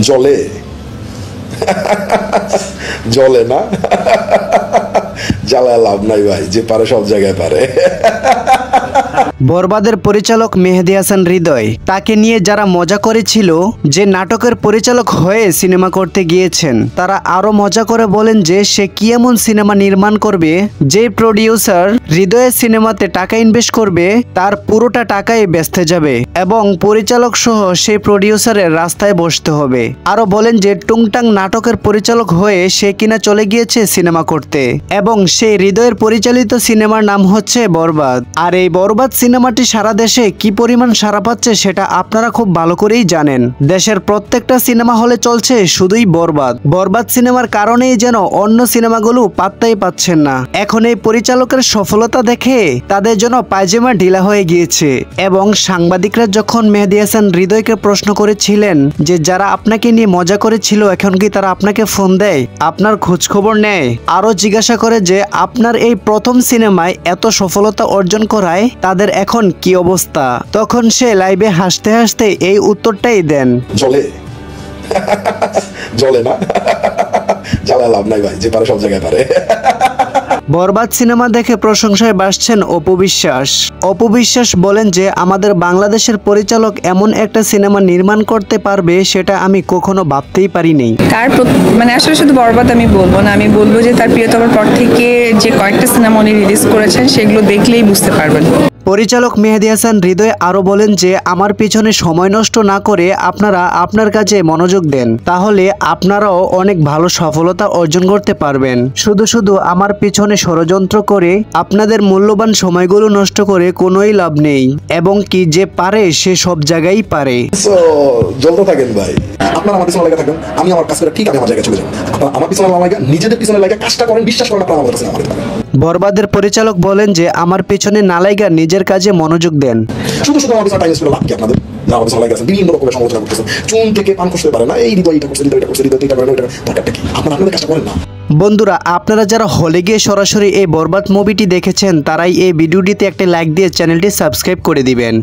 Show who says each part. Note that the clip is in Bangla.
Speaker 1: জলে জলে না জ্বালায় লাভ নাই ভাই, যে পারে সব জায়গায় পারে।
Speaker 2: বরবাদের পরিচালক মেহেদী হাসান হৃদয়, তাকে নিয়ে যারা মজা করেছিল যে নাটকের পরিচালক হয়ে সিনেমা করতে গিয়েছেন, তারা আরো মজা করে বলেন যে সে কি এমন সিনেমা নির্মাণ করবে যে প্রডিউসার হৃদয়ের সিনেমাতে টাকা ইনভেস্ট করবে তার পুরোটা টাকাই বেচতে যাবে এবং পরিচালক সহ সেই প্রডিউসারের রাস্তায় বসতে হবে। আরো বলেন যে টুংটাং নাটকের পরিচালক হয়ে সে কিনা চলে গিয়েছে সিনেমা করতে এবং সেই হৃদয়ের পরিচালিত সিনেমার নাম হচ্ছে বরবাদ। আর এই বরবাদ সিনেমাটি সারা দেশে কি পরিমাণ সাড়া পাচ্ছে সেটা আপনারা খুব ভালো করেই জানেন। দেশের প্রত্যেকটা সিনেমা হলে চলছে শুধুই বরবাদ। বরবাদ সিনেমার কারণেই যেন অন্য সিনেমাগুলো পাত্তাই পাচ্ছেন না। এখন এই পরিচালকের সফলতা দেখে তাদের জন্য পায়জামা ঢিলা হয়ে গিয়েছে এবং সাংবাদিকরা যখন মেহেদী হাসান হৃদয়কে প্রশ্ন করেছিলেন যে যারা আপনাকে নিয়ে মজা করেছিল এখন কি তারা আপনাকে ফোন দেয়, আপনার খোঁজ খবর নেয়, আরো জিজ্ঞাসা করে যে আপনার এই প্রথম সিনেমায় এত সফলতা অর্জন করায় তাদের এখন কি অবস্থা, তখন সে লাইভে হাসতে হাসতে এই উত্তরটাই দেন,
Speaker 1: জলে জলে না জ্বালায় লাভ নাই ভাই, যে পারে সব জায়গায় পারে।
Speaker 2: বরবাদ সিনেমা দেখে প্রশংসায় ভাসছেন অপু বিশ্বাস। অপু বিশ্বাস বলেন যে আমাদের বাংলাদেশের পরিচালক এমন একটা সিনেমা নির্মাণ করতে পারবে সেটা আমি কখনো ভাবতেই পারিনি।
Speaker 3: তার মানে আসলে শুধু বরবাদ আমি বলবো না, আমি বলবো যে তার প্রিয়তমার পর থেকে যে কয়েকটা সিনেমা উনি রিলিজ করেছেন সেগুলো দেখলেই বুঝতে পারবেন।
Speaker 2: পরিচালক মেহেদী হাসান হৃদয় আরো বলেন যে আমার পিছনে সময় নষ্ট না করে আপনারা আপনার কাজে মনোযোগ দেন, তাহলে আপনারাও অনেক ভালো সফলতা অর্জন করতে পারবেন। শুধু শুধু আমার পিছনে ষড়যন্ত্র করে আপনাদের মূল্যবান সময়গুলো নষ্ট করে কোনোই লাভ নেই এবং কি যে পারে সে সব জায়গায় পারে।
Speaker 1: জ্বলতে থাকেন ভাই, আপনারা আমার পিছনে লাগা থাকবেন, আমি আমার কাজ করে ঠিক আমি আমার জায়গায় চলে যাবো। আপনারা আমার পিছনে লাগা, নিজেদের পিছনে লাগা কাজটা করেন, বিশ্বাস করেন আপনারা আমার কাছে আমার।
Speaker 2: বরবাদের পরিচালক বলেন যে আমার পিছনে না লাইগা নিজের কাজে মনোযোগ দেন।
Speaker 1: শুধু শুধু আমার পিছনে টাইম স্পেন্ড লাভ কি আপনাদের? আমার পিছনে লাগা বিভিন্ন রকমের সমালোচনা করতেছেন, চুন থেকে পান করতে পারে না, এই হৃদয় এটা করছে, হৃদয় এটা করছে, হৃদয় এটা করে ওইটা দরকারটা কি? আপনারা আপনাদের কাজটা করেন না।
Speaker 2: বন্ধুরা, আপনারা যারা হলে গিয়ে সরাসরি এই বরবাদ মুভিটি দেখেছেন তারাই এই ভিডিওটিতে একটা লাইক দিয়ে চ্যানেলটি সাবস্ক্রাইব করে দিবেন।